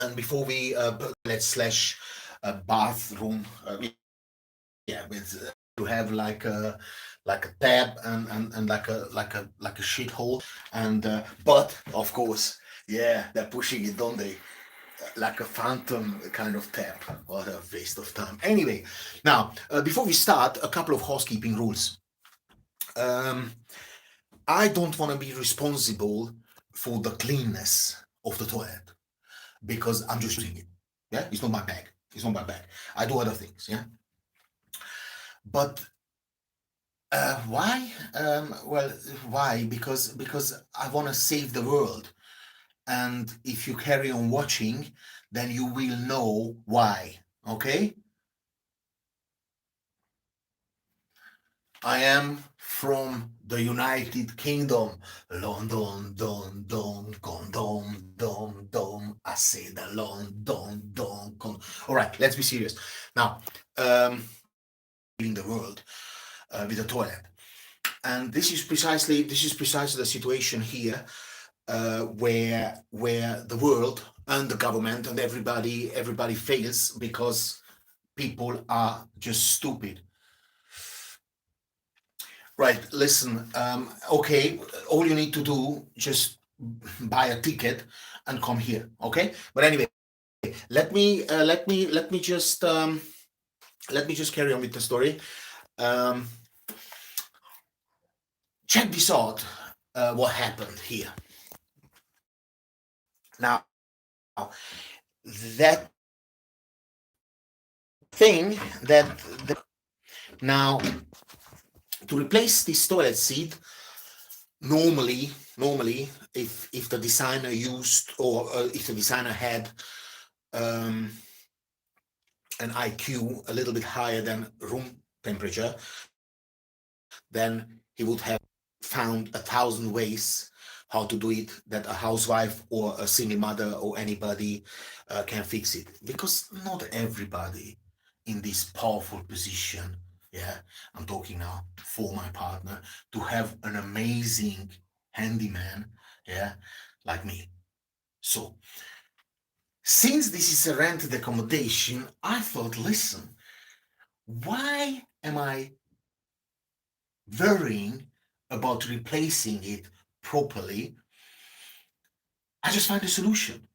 and before we let's slash bathroom, with to have like a tab and like a shithole, and but of course, yeah, they're pushing it, don't they? Like a phantom kind of tap. What a waste of time. Anyway, now before we start, a couple of housekeeping rules. Um, I don't want to be responsible for the cleanness of the toilet because I'm just using it. Yeah, it's not my bag. It's not my bag. I do other things. Yeah, but why? Well, why? Because I want to save the world, and if you carry on watching, then you will know why. Okay? I am from the United Kingdom. London, don, don, condom, dom, dom. I say the London, don, con. All right, let's be serious. Now, in the world with a toilet, and this is precisely the situation here, where the world and the government and everybody fails because people are just stupid. Right, listen, okay, all you need to do, just buy a ticket and come here, okay? But anyway, let me just carry on with the story. Um, check this out, what happened here. Now, that thing now, to replace this toilet seat, normally, if the designer used, or if the designer had um, an IQ a little bit higher than room temperature, then he would have found 1,000 ways how to do it that a housewife or a single mother or anybody can fix it. Because not everybody in this powerful position, yeah, I'm talking now for my partner, to have an amazing handyman, yeah, like me. So, since this is a rented accommodation, I thought, listen, why am I worrying about replacing it properly? I just find a solution,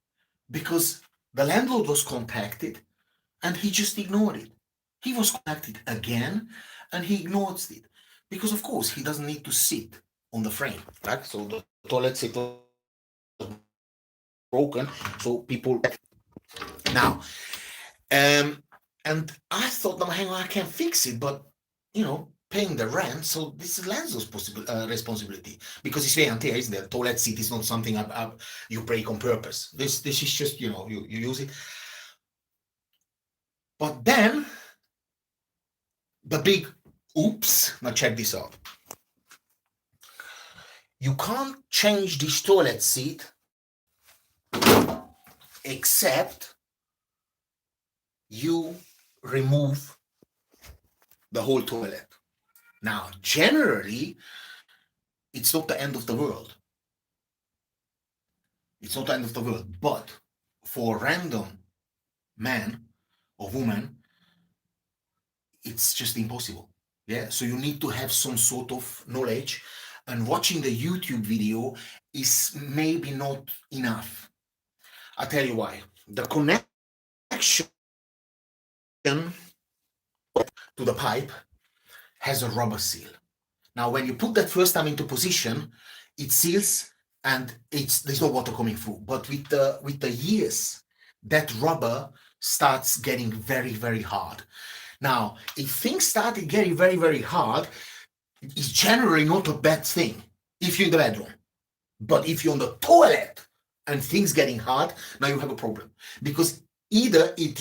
because the landlord was contacted and he just ignored it. He was contacted again and he ignored it, because of course he doesn't need to sit on the frame, right? So the toilet seat was broken, so people now. And I thought, no, hang on, I can fix it, but paying the rent, so this is landlord's responsibility, because it's very unfair, isn't it? Toilet seat is not something you break on purpose. This is just you use it. But then the big oops. Now check this out. You can't change this toilet seat except you remove the whole toilet. Now, generally, it's not the end of the world. It's not the end of the world. But for a random man or woman, it's just impossible. Yeah. So you need to have some sort of knowledge, and watching the YouTube video is maybe not enough. I'll tell you why. The connection to the pipe has a rubber seal. Now, when you put that first time into position, it seals and there's no water coming through. But with the years, that rubber starts getting very, very hard. Now, if things started getting very, very hard, it's generally not a bad thing if you're in the bedroom. But if you're on the toilet and things getting hard, now you have a problem. Because either it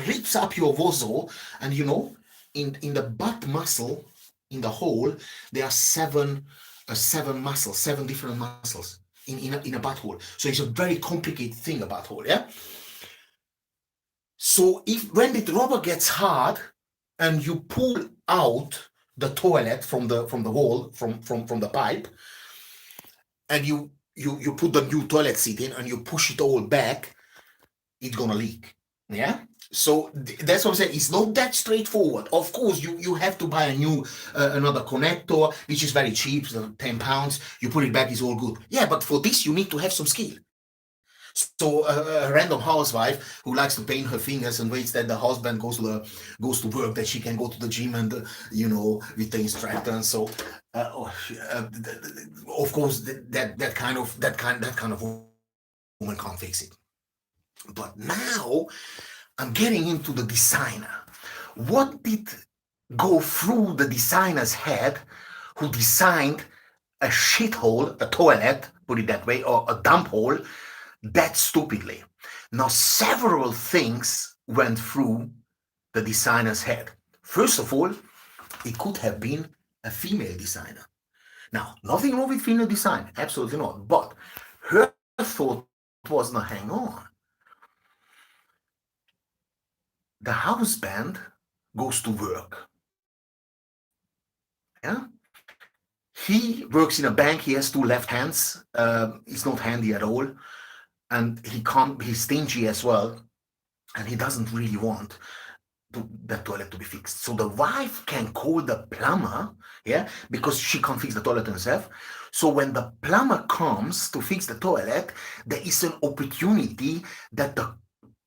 rips up your vessel, and in the butt muscle, in the hole, there are seven muscles, 7 different muscles in a butthole. So it's a very complicated thing, a butthole, yeah? So when the rubber gets hard and you pull out the toilet from the wall, from the pipe, and you put the new toilet seat in and you push it all back, it's gonna leak. Yeah. So that's what I'm saying. It's not that straightforward. Of course, you have to buy a new another connector, which is very cheap, so £10. You put it back, it's all good. Yeah, but for this you need to have some skill. So a random housewife who likes to paint her fingers and waits that the husband goes to work, that she can go to the gym and with the instructor. And so of course that kind of woman can't fix it. But now I'm getting into the designer. What did go through the designer's head who designed a shithole, a toilet, put it that way, or a dump hole that stupidly? Now, several things went through the designer's head. First of all, it could have been a female designer. Now, nothing wrong with female design, absolutely not. But her thought was, now hang on. The house band goes to work. Yeah? He works in a bank, he has two left hands. He's not handy at all. And he's stingy as well. And he doesn't really want that toilet to be fixed. So the wife can call the plumber, yeah, because she can't fix the toilet herself. So when the plumber comes to fix the toilet, there is an opportunity that the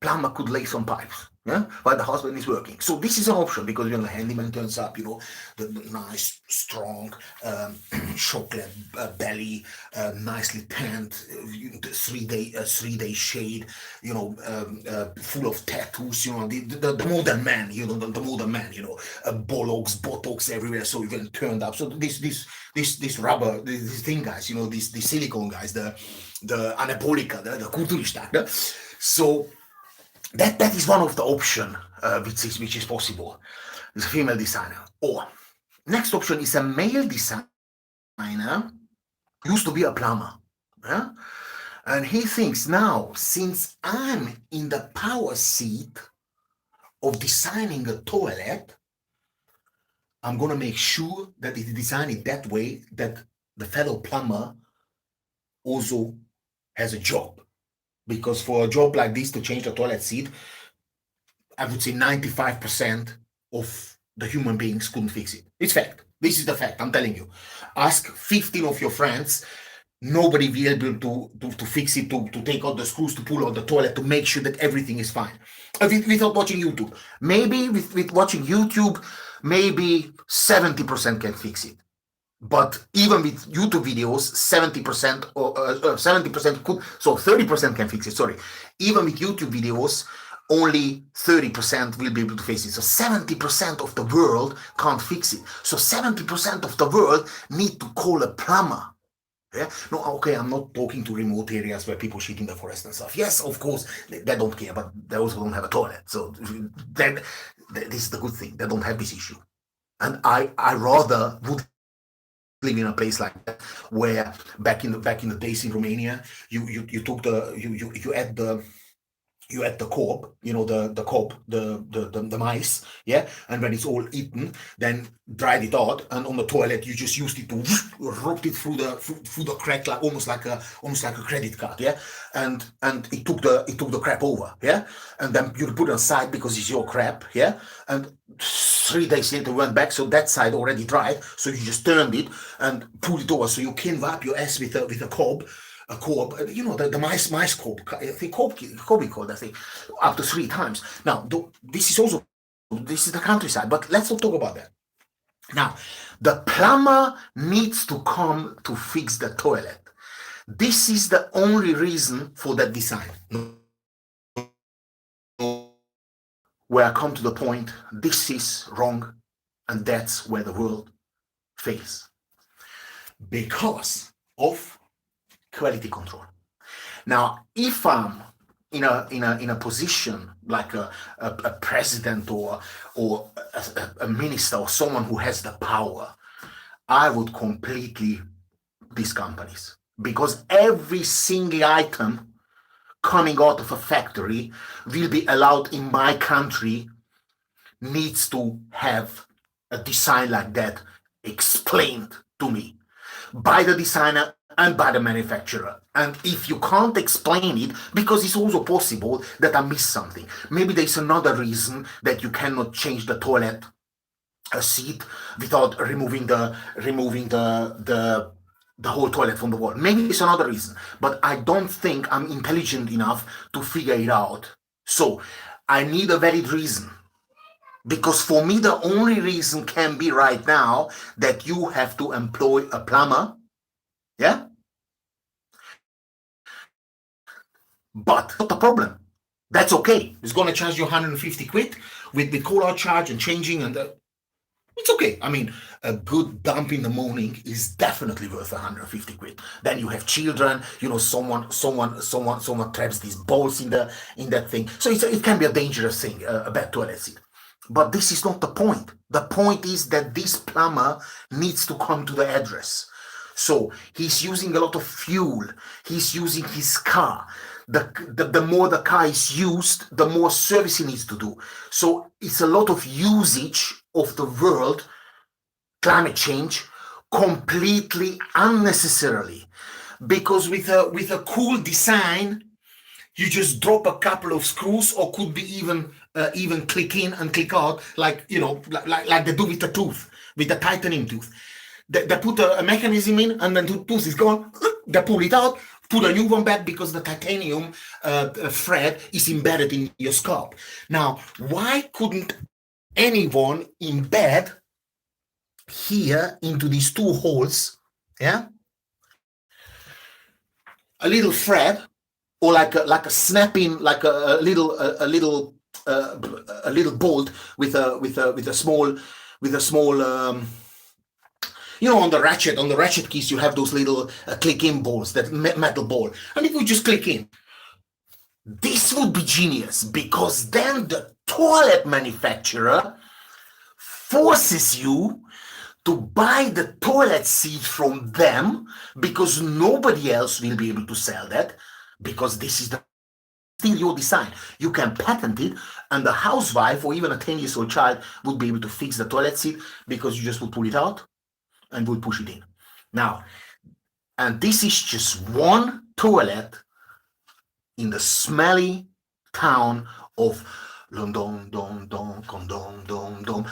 plumber could lay some pipes, yeah, while the husband is working. So this is an option, because when the handyman turns up, the nice, strong, chocolate belly, nicely tanned, 3-day shade, full of tattoos, the modern man, the modern man, botox everywhere, so even turned up. So this rubber, this thing, guys, these silicone guys, the anabolica, the kulturista. So that is one of the option which is possible. It's a female designer. Or next option is a male designer, used to be a plumber. Yeah? And he thinks, now, since I'm in the power seat of designing a toilet, I'm going to make sure that it is designed that way that the fellow plumber also has a job. Because for a job like this, to change the toilet seat, I would say 95% of the human beings couldn't fix it. It's fact. This is the fact, I'm telling you. Ask 15 of your friends, nobody will be able to fix it, to take out the screws, to pull out the toilet, to make sure that everything is fine. Without watching YouTube. Maybe with watching YouTube, maybe 70% can fix it. But even with YouTube videos, 70% or 70% could, so 30% can fix it. Sorry. Even with YouTube videos, only 30% will be able to fix it. So 70% of the world can't fix it. So 70% of the world need to call a plumber. Yeah? No, okay, I'm not talking to remote areas where people shit in the forest and stuff. Yes, of course, they don't care, but they also don't have a toilet. So this is the good thing. They don't have this issue. And I rather would live in a place like that, where back in the days in Romania, you took you add the cob, the mice, yeah, and when it's all eaten, then dried it out, and on the toilet you just used it to rub it through the crack, like almost like a credit card, yeah, and it took the crap over, yeah, and then you put it aside because it's your crap, yeah, and 3 days later went back, so that side already dried, so you just turned it and pulled it over, so you can wipe your ass with a cob, the mice cob, I think cob we call that thing, up to 3 times. Now, this is the countryside, but let's not talk about that. Now, the plumber needs to come to fix the toilet. This is the only reason for that design. Where I come to the point, this is wrong, and that's where the world fails. Because of quality control. Now, if I'm in a position like a president or a minister or someone who has the power, I would completely these companies, because every single item coming out of a factory will be allowed in my country needs to have a design like that explained to me by the designer and by the manufacturer. And if you can't explain it, because it's also possible that I missed something. Maybe there's another reason that you cannot change the toilet seat without removing the whole toilet from the wall. Maybe it's another reason, but I don't think I'm intelligent enough to figure it out. So I need a valid reason. Because for me, the only reason can be right now that you have to employ a plumber. Yeah? But not a problem. That's okay. It's going to charge you 150 quid with call-out charge and changing, and it's okay. I mean, a good dump in the morning is definitely worth 150 quid. Then you have children, someone traps these balls in that thing. So it can be a dangerous thing, a bad toilet seat. But this is not the point. The point is that this plumber needs to come to the address. So he's using a lot of fuel. He's using his car. The more the car is used, the more service he needs to do. So it's a lot of usage of the world, climate change, completely unnecessarily. Because with a cool design, you just drop a couple of screws, or could be even click in and click out, like they do with the tooth, with the tightening tooth. They put a mechanism in, and then the tooth is gone. They pull it out, put a new one back, because the titanium thread is embedded in your scalp. Now, why couldn't anyone embed here into these two holes, a little thread, or like a snapping, like a little bolt with a small on the ratchet keys you have those little click-in balls, that metal ball, and if you just click in, this would be genius, because then the toilet manufacturer forces you to buy the toilet seat from them, because nobody else will be able to sell that, because this is still your design. You can patent it, and the housewife or even a 10-year-old child would be able to fix the toilet seat, because you just would pull it out and would push it in. Now, and this is just one toilet in the smelly town of London, London, London, London,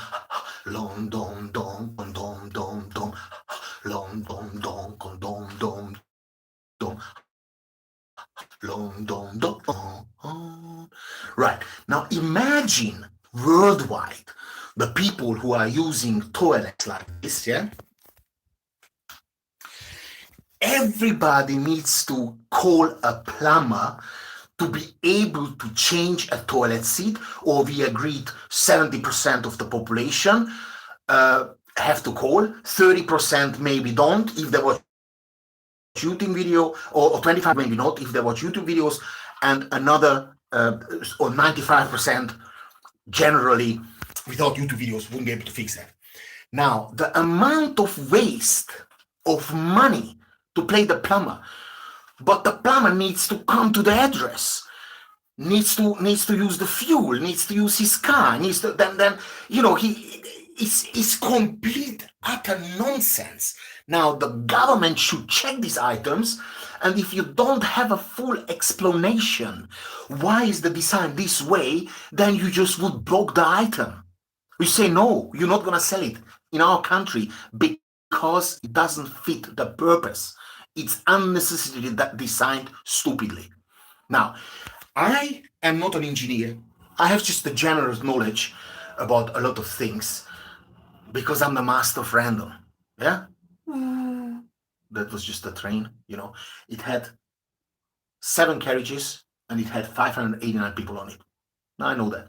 London, London, London, London, London, London. Right. Now imagine worldwide the people who are using toilets like this, Everybody needs to call a plumber to be able to change a toilet seat, or we agreed 70% of the population have to call, 30% maybe don't if they watch YouTube video, or 25 maybe not if they watch YouTube videos, and another or 95% generally without YouTube videos wouldn't be able to fix that. Now, the amount of waste of money to pay the plumber, but the plumber needs to come to the address, needs to use the fuel, needs to use his car, needs to then it's complete utter nonsense. Now the government should check these items, and if you don't have a full explanation why is the design this way, then you just would block the item. We say no, you're not gonna sell it in our country because it doesn't fit the purpose. It's unnecessarily designed stupidly. Now, I am not an engineer. I have just a general knowledge about a lot of things, because I'm the master of random. Yeah? That was just a train, It had 7 carriages, and it had 589 people on it. Now I know that.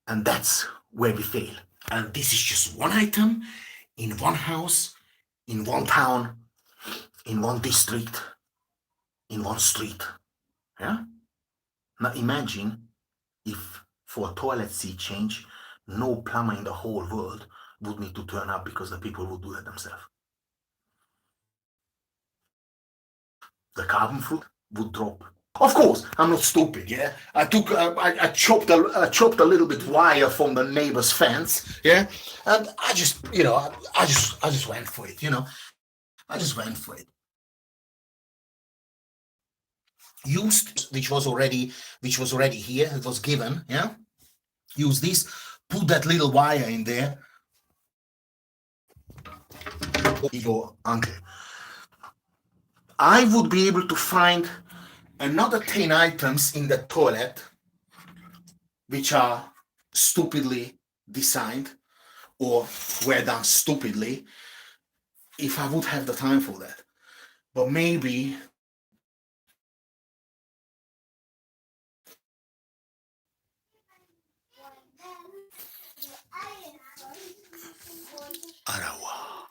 And that's where we fail. And this is just one item, in one house, in one town, in one district, in one street. Yeah? Now imagine if for a toilet seat change, no plumber in the whole world would need to turn up, because the people would do that themselves. The carbon footprint would drop Of course, I'm not stupid. Yeah, I chopped a little bit wire from the neighbor's fence. Yeah, and I just, I just went for it. I just went for it. Used, which was already here. It was given. Yeah, use this. Put that little wire in there. Your uncle. I would be able to find another 10 items in the toilet which are stupidly designed or were done stupidly if I would have the time for that. But maybe Arawa.